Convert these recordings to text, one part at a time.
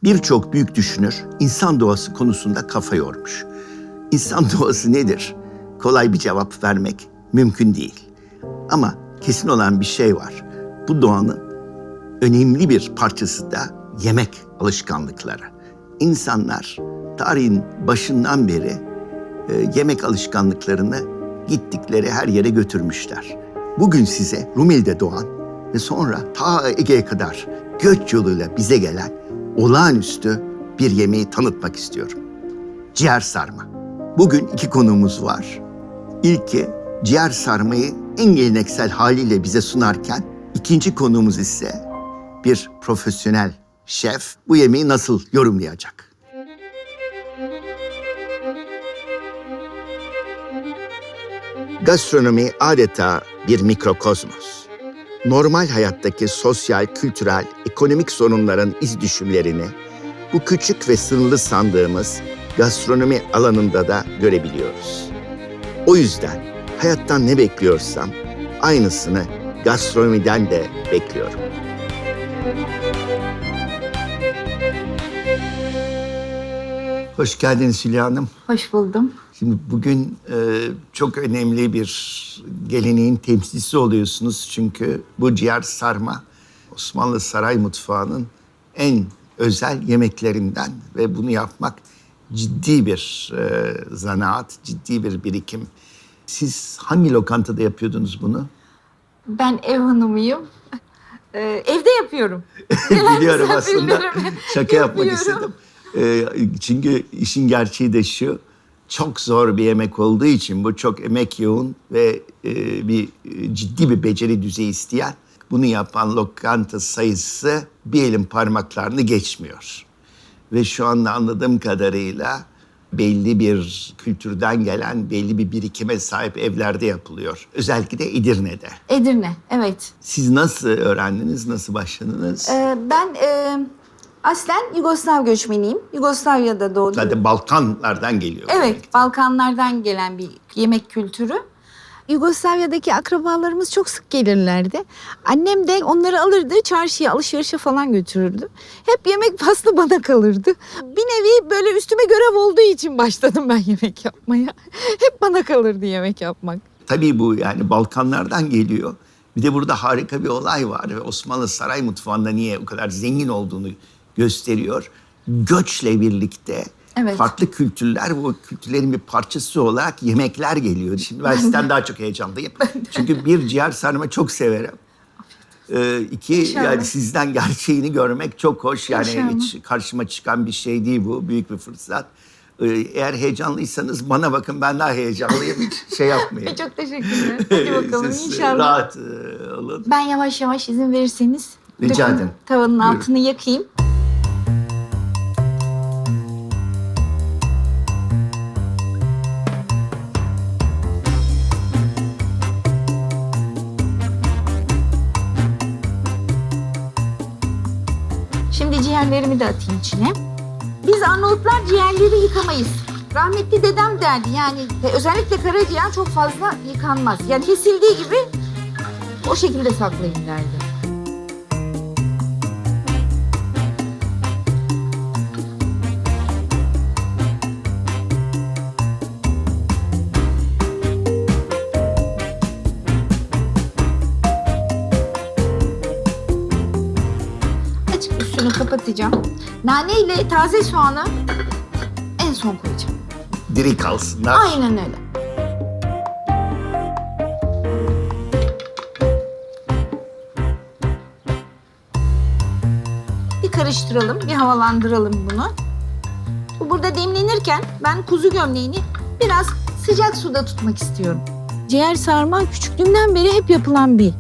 Birçok büyük düşünür insan doğası konusunda kafa yormuş. İnsan doğası nedir? Kolay bir cevap vermek mümkün değil. Ama kesin olan bir şey var. Bu doğanın önemli bir parçası da yemek alışkanlıkları. İnsanlar tarihin başından beri yemek alışkanlıklarını gittikleri her yere götürmüşler. Bugün size Rumeli'de doğan ve sonra ta Ege'ye kadar göç yoluyla bize gelen olağanüstü bir yemeği tanıtmak istiyorum. Ciğer sarma. Bugün iki konuğumuz var. İlki ciğer sarmayı en geleneksel haliyle bize sunarken, ikinci konuğumuz ise bir profesyonel şef bu yemeği nasıl yorumlayacak? Gastronomi adeta bir mikrokozmos. Normal hayattaki sosyal, kültürel, ekonomik sorunların iz düşümlerini bu küçük ve sınırlı sandığımız gastronomi alanında da görebiliyoruz. O yüzden hayattan ne bekliyorsam aynısını gastronomiden de bekliyorum. Hoş geldiniz Hülya Hanım. Hoş buldum. Şimdi bugün çok önemli bir geleneğin temsilcisi oluyorsunuz. Çünkü bu ciğer sarma Osmanlı saray mutfağının en özel yemeklerinden ve bunu yapmak ciddi bir zanaat, ciddi bir birikim. Siz hangi lokantada yapıyordunuz bunu? Ben ev hanımıyım. Evde yapıyorum. Biliyorum aslında. Şaka yapmak yapıyorum. istedim. Çünkü işin gerçeği de şu. Çok zor bir yemek olduğu için bu çok emek yoğun ve ciddi bir beceri düzeyi isteyen bunu yapan lokanta sayısı bir elin parmaklarını geçmiyor. Ve şu anda anladığım kadarıyla belli bir kültürden gelen belli bir birikime sahip evlerde yapılıyor. Özellikle de Edirne'de. Edirne, evet. Siz nasıl öğrendiniz, nasıl başladınız? Ben aslen Yugoslav göçmeniyim. Yugoslavya'da doğdum. Zaten Balkanlardan geliyor. Evet, Balkanlardan gelen bir yemek kültürü. Yugoslavya'daki akrabalarımız çok sık gelirlerdi. Annem de onları alırdı, çarşıya, alışverişe falan götürürdü. Hep yemek faslı bana kalırdı. Bir nevi böyle üstüme görev olduğu için başladım ben yemek yapmaya. Hep bana kalırdı yemek yapmak. Tabii bu yani Balkanlardan geliyor. Bir de burada harika bir olay var ve Osmanlı saray mutfağında niye o kadar zengin olduğunu gösteriyor. Göçle birlikte evet, farklı kültürler, bu kültürlerin bir parçası olarak yemekler geliyor. Şimdi ben sizden daha çok heyecanlıyım. Çünkü bir ciğer sarma çok severim. İki, İnşallah. yani sizden gerçeğini görmek çok hoş. Yani İnşallah. hiç karşıma çıkan bir şey değil bu. Büyük bir fırsat. Eğer heyecanlıysanız bana bakın, ben daha heyecanlıyım. Hiç şey yapmayın. Çok teşekkürler. Hadi bakalım Siz inşallah. rahat olun. Ben yavaş yavaş izin verirseniz Rica ederim. tavanın Buyurun. altını yakayım. Şimdi ciğerlerimi de atayım içine. Biz Arnavutlar ciğerleri yıkamayız. Rahmetli dedem derdi yani özellikle karaciğer çok fazla yıkanmaz. Yani kesildiği gibi o şekilde saklayın derdi. Açık üstünü kapatacağım. Nane ile taze soğanı en son koyacağım. Diri kalsınlar. Aynen öyle. Bir karıştıralım, bir havalandıralım bunu. Bu burada demlenirken ben kuzu gömleğini biraz sıcak suda tutmak istiyorum. Ciğer sarma küçüklüğümden beri hep yapılan bir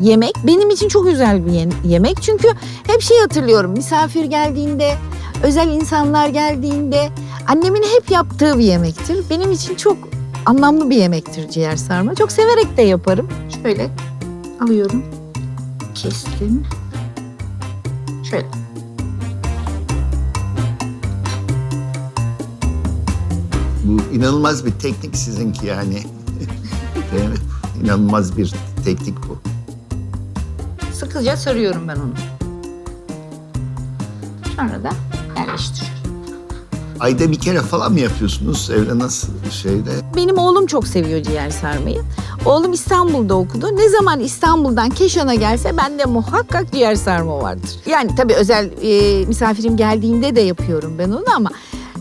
yemek. Benim için çok özel bir yemek. Çünkü hep şey hatırlıyorum. Misafir geldiğinde, özel insanlar geldiğinde annemin hep yaptığı bir yemektir. Benim için çok anlamlı bir yemektir ciğer sarma. Çok severek de yaparım. Şöyle alıyorum. Kestim. Şöyle. Bu inanılmaz bir teknik sizinki yani. Değil mi? İnanılmaz bir teknik bu. Sıkıca sarıyorum ben onu. Sonra da yerleştiriyorum. Ayda bir kere falan mı yapıyorsunuz? Evde nasıl şeyde? Benim oğlum çok seviyor ciğer sarmayı. Oğlum İstanbul'da okudu. Ne zaman İstanbul'dan Keşan'a gelse bende muhakkak ciğer sarma vardır. Yani tabii özel misafirim geldiğinde de yapıyorum ben onu ama...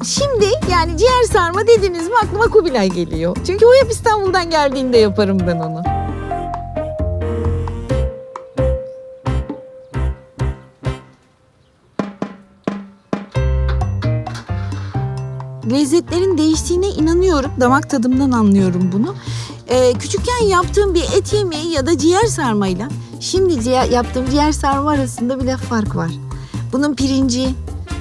Şimdi yani ciğer sarma dediniz mi aklıma Kubilay geliyor. Çünkü o hep İstanbul'dan geldiğinde yaparım ben onu. Lezzetlerin değiştiğine inanıyorum. Damak tadımdan anlıyorum bunu. Küçükken yaptığım bir et yemeği ya da ciğer sarmayla şimdi yaptığım ciğer sarma arasında bile fark var. Bunun pirinci,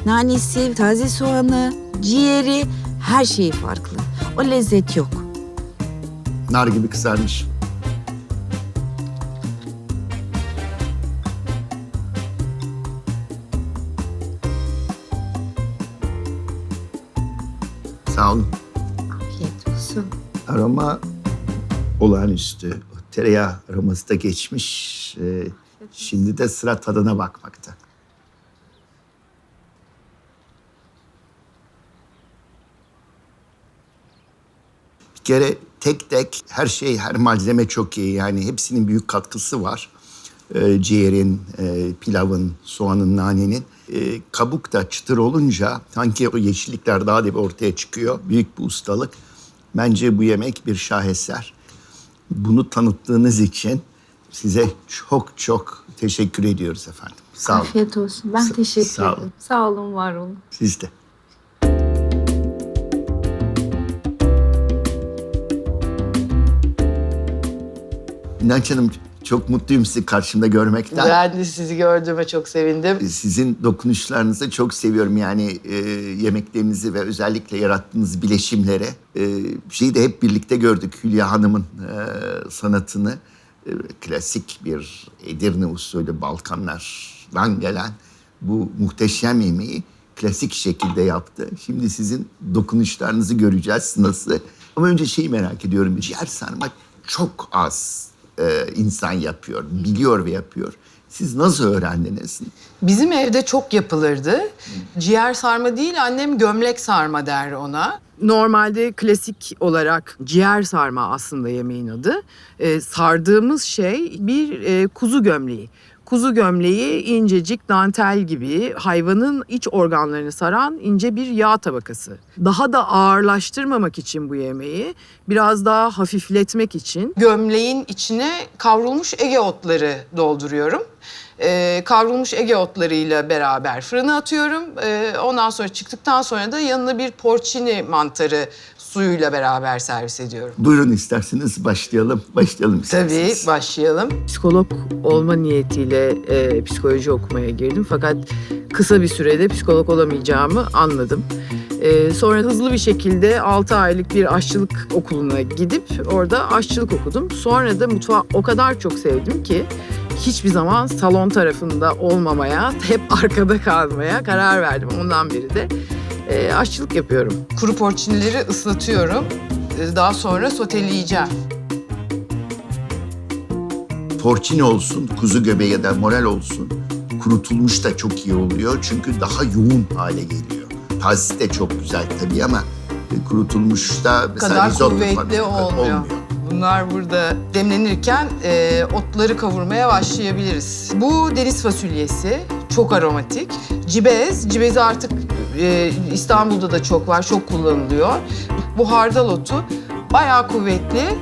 nanesi, taze soğanı, ciğeri her şeyi farklı. O lezzet yok. Nar gibi kızarmış. Sağ olun. Afiyet olsun. Aroma olağanüstü. O tereyağı aroması da geçmiş. Şimdi de sıra tadına bakmakta. Bir kere tek tek her şey, her malzeme çok iyi. Yani hepsinin büyük katkısı var. Ciğerin, pilavın, soğanın, nanenin. Kabuk da çıtır olunca sanki o yeşillikler daha da bir ortaya çıkıyor. Büyük bir ustalık. Bence bu yemek bir şaheser. Bunu tanıttığınız için size çok çok teşekkür ediyoruz efendim. Sağ olun. Afiyet olsun. Ben teşekkür sağ olun. ederim. Sağ olun, var olun. Siz de. İnanç Hanım, çok mutluyum sizi karşımda görmekten. Ben de sizi gördüğüme çok sevindim. Sizin dokunuşlarınızı çok seviyorum. Yani yemeklerinizi ve özellikle yarattığınız bileşimlere. Şeyi de hep birlikte gördük. Hülya Hanım'ın sanatını. Klasik bir Edirne usulü Balkanlardan gelen bu muhteşem yemeği klasik şekilde yaptı. Şimdi sizin dokunuşlarınızı göreceğiz nasıl. Ama önce şeyi merak ediyorum. Ciğer sarmak çok az insan yapıyor, biliyor ve yapıyor. Siz nasıl öğrendiniz? Bizim evde çok yapılırdı. Ciğer sarma değil, annem gömlek sarma der ona. Normalde klasik olarak ciğer sarma aslında yemeğin adı. Sardığımız şey bir kuzu gömleği. Kuzu gömleği incecik dantel gibi hayvanın iç organlarını saran ince bir yağ tabakası. Daha da ağırlaştırmamak için bu yemeği, biraz daha hafifletmek için gömleğin içine kavrulmuş Ege otları dolduruyorum. Kavrulmuş Ege otlarıyla beraber fırına atıyorum. Ondan sonra çıktıktan sonra da yanına bir porcini mantarı suyuyla beraber servis ediyorum. Buyurun isterseniz başlayalım. Başlayalım isterseniz. Tabii, başlayalım. Psikolog olma niyetiyle psikoloji okumaya girdim. Fakat kısa bir sürede psikolog olamayacağımı anladım. Sonra hızlı bir şekilde 6 aylık bir aşçılık okuluna gidip orada aşçılık okudum. Sonra da mutfağı o kadar çok sevdim ki hiçbir zaman salon tarafında olmamaya, hep arkada kalmaya karar verdim. Ondan beri de aşçılık yapıyorum. Kuru porcinileri ıslatıyorum. Daha sonra soteleyeceğim. Porcini olsun, kuzu göbeği ya da moral olsun. Kurutulmuş da çok iyi oluyor çünkü daha yoğun hale geliyor. Tazesi de çok güzel tabii ama kurutulmuş da mesela Kadar risotto kuvvetli falan olmuyor. Bunlar burada demlenirken otları kavurmaya başlayabiliriz. Bu deniz fasulyesi, çok aromatik. Cibezi artık İstanbul'da da çok var, çok kullanılıyor. Bu hardal otu bayağı kuvvetli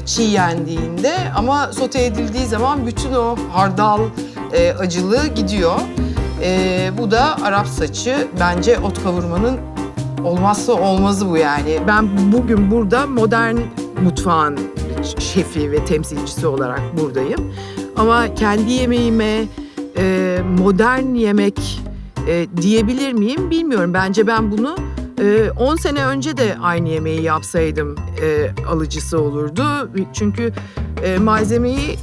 çiğ yendiğinde ama sote edildiği zaman bütün o hardal acılığı gidiyor. Bu da Arap saçı. Bence ot kavurmanın olmazsa olmazı bu yani. Ben bugün burada modern mutfağın şefi ve temsilcisi olarak buradayım. Ama kendi yemeğime modern yemek diyebilir miyim bilmiyorum. Bence ben bunu 10 sene önce de aynı yemeği yapsaydım alıcısı olurdu. Çünkü malzemeyi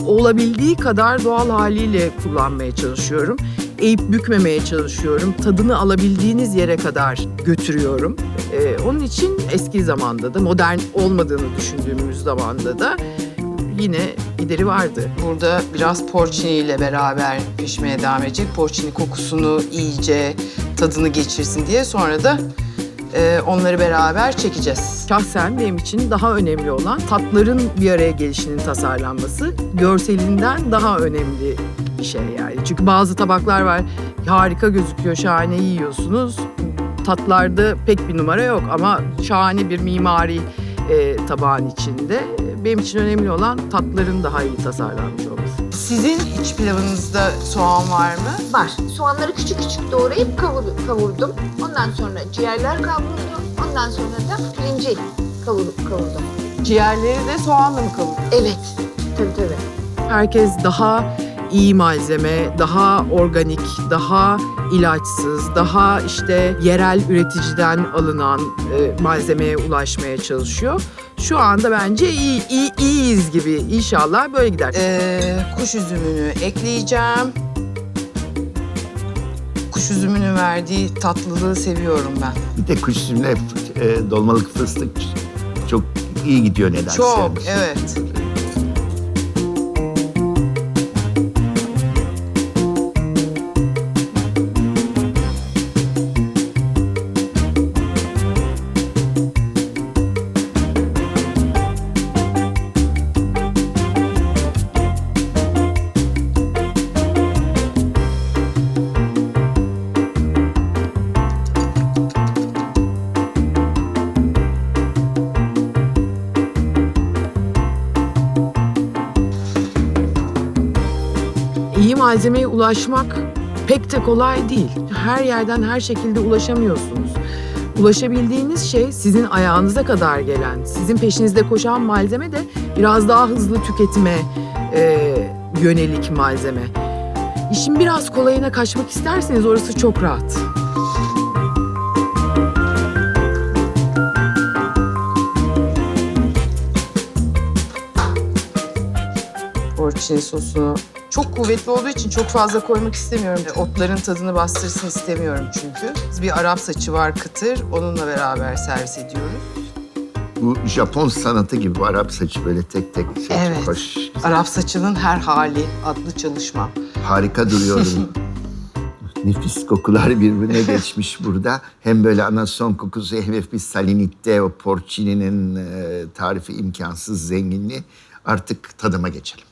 olabildiği kadar doğal haliyle kullanmaya çalışıyorum. Eğip bükmemeye çalışıyorum. Tadını alabildiğiniz yere kadar götürüyorum. Onun için eski zamanda da modern olmadığını düşündüğümüz zamanda da yine gideri vardı. Burada biraz porcini ile beraber pişmeye devam edecek. Porcini kokusunu iyice tadını geçirsin diye. Sonra da onları beraber çekeceğiz. Şahsen benim için daha önemli olan tatların bir araya gelişinin tasarlanması. Görselinden daha önemli bir şey yani. Çünkü bazı tabaklar var, harika gözüküyor, şahane yiyorsunuz. Tatlarda pek bir numara yok ama şahane bir mimari tabağın içinde. Benim için önemli olan tatların daha iyi tasarlanmış olması. Sizin iç pilavınızda soğan var mı? Var. Soğanları küçük küçük doğrayıp kavurdum. Ondan sonra ciğerler kavruldu. Ondan sonra da pirinci kavurdum. Ciğerleri de soğanla mı kavuruyorsunuz? Evet. Tabii. Herkes daha iyi malzeme, daha organik, daha ilaçsız, daha işte yerel üreticiden alınan malzemeye ulaşmaya çalışıyor. Şu anda bence iyiyiz gibi. İnşallah böyle gider. Kuş üzümünü ekleyeceğim. Kuş üzümünün verdiği tatlılığı seviyorum ben. Bir de kuş üzümüne dolmalık fıstık çok iyi gidiyor nedense. Çok, evet. İyi malzemeye ulaşmak pek de kolay değil. Her yerden her şekilde ulaşamıyorsunuz. Ulaşabildiğiniz şey sizin ayağınıza kadar gelen, sizin peşinizde koşan malzeme de biraz daha hızlı tüketime yönelik malzeme. İşin biraz kolayına kaçmak isterseniz orası çok rahat. Porcini sosu çok kuvvetli olduğu için çok fazla koymak istemiyorum. Otların tadını bastırsın istemiyorum çünkü. Bir Arap saçı var kıtır, onunla beraber servis ediyoruz. Bu Japon sanatı gibi Arap saçı böyle tek tek Evet. hoş. Arap saçının her hali adlı çalışma. Harika duruyorum. Nefis kokular birbirine geçmiş burada. Hem böyle anason kokusu hem bir salinitte, o porcini'nin tarifi imkansız zenginliği. Artık tadıma geçelim.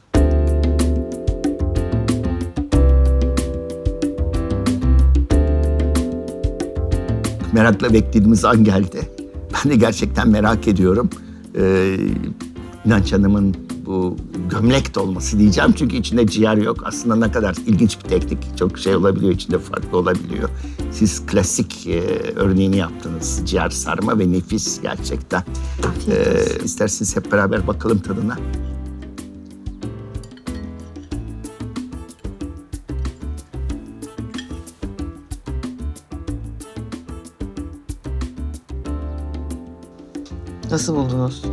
Merakla beklediğimiz an geldi. Ben de gerçekten merak ediyorum. İnanç Hanım'ın bu gömlek dolması diyeceğim. Çünkü içinde ciğer yok. Aslında ne kadar ilginç bir teknik. Çok şey olabiliyor, içinde farklı olabiliyor. Siz klasik örneğini yaptınız. Ciğer sarma ve nefis gerçekten. İsterseniz hep beraber bakalım tadına. Nasıl buldunuz?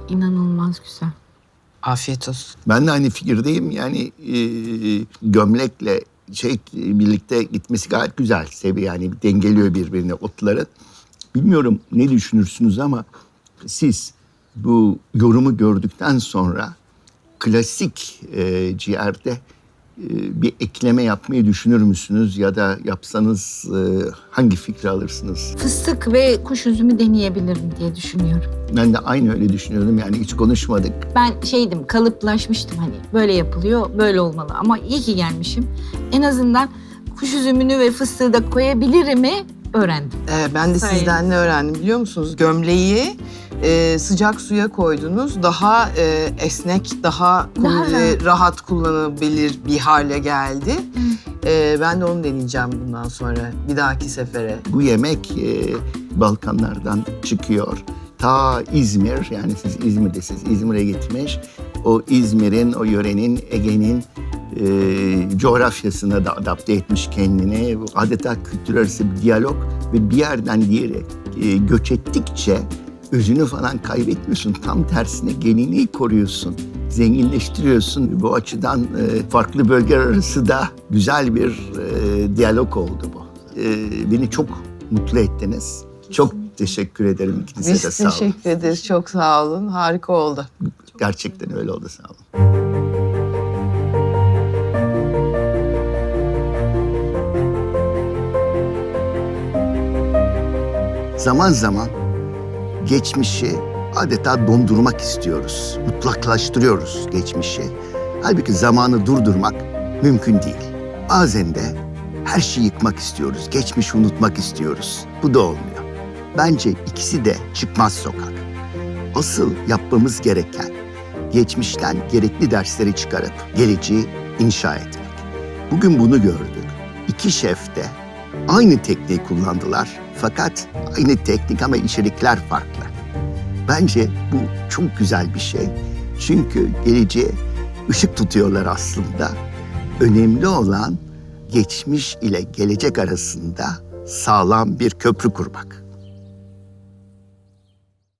İnanılmaz güzel. Afiyet olsun. Ben de aynı fikirdeyim. Yani gömlekle birlikte gitmesi gayet güzel. Yani dengeliyor birbirini otları. Bilmiyorum ne düşünürsünüz ama siz bu yorumu gördükten sonra klasik ciğerde bir ekleme yapmayı düşünür müsünüz? Ya da yapsanız hangi fikri alırsınız? Fıstık ve kuş üzümü deneyebilirim diye düşünüyorum. Ben de aynı öyle düşünüyordum. Yani hiç konuşmadık. Ben kalıplaşmıştım hani böyle yapılıyor, böyle olmalı. Ama iyi ki gelmişim. En azından kuş üzümünü ve fıstığı da koyabilirim öğrendim. Ben de Sayın. sizden ne öğrendim biliyor musunuz? Gömleği sıcak suya koydunuz. Daha esnek, daha rahat kullanılabilir bir hale geldi. Ben de onu deneyeceğim bundan sonra, bir dahaki sefere. Bu yemek Balkanlardan çıkıyor. Ta İzmir, yani siz İzmir'desiniz, İzmir'e gitmiş. O İzmir'in, o yörenin, Ege'nin coğrafyasına da adapte etmiş kendini. Adeta kültür arası bir diyalog ve bir yerden diğere göç ettikçe özünü falan kaybetmiyorsun. Tam tersine genini koruyorsun, zenginleştiriyorsun. Bu açıdan farklı bölgeler arası da güzel bir diyalog oldu bu. Beni çok mutlu ettiniz. Çok teşekkür ederim ikinize de, sağ olun. Biz teşekkür ederiz, çok sağ olun. Harika oldu. Gerçekten öyle oldu, sağ olun. Zaman zaman geçmişi adeta dondurmak istiyoruz. Mutlaklaştırıyoruz geçmişi. Halbuki zamanı durdurmak mümkün değil. Bazen de her şeyi yıkmak istiyoruz. Geçmişi unutmak istiyoruz. Bu da olmuyor. Bence ikisi de çıkmaz sokak. Asıl yapmamız gereken geçmişten gerekli dersleri çıkarıp geleceği inşa etmek. Bugün bunu gördük. İki şef de aynı tekniği kullandılar. Fakat aynı teknik ama içerikler farklı. Bence bu çok güzel bir şey. Çünkü geleceğe ışık tutuyorlar aslında. Önemli olan geçmiş ile gelecek arasında sağlam bir köprü kurmak.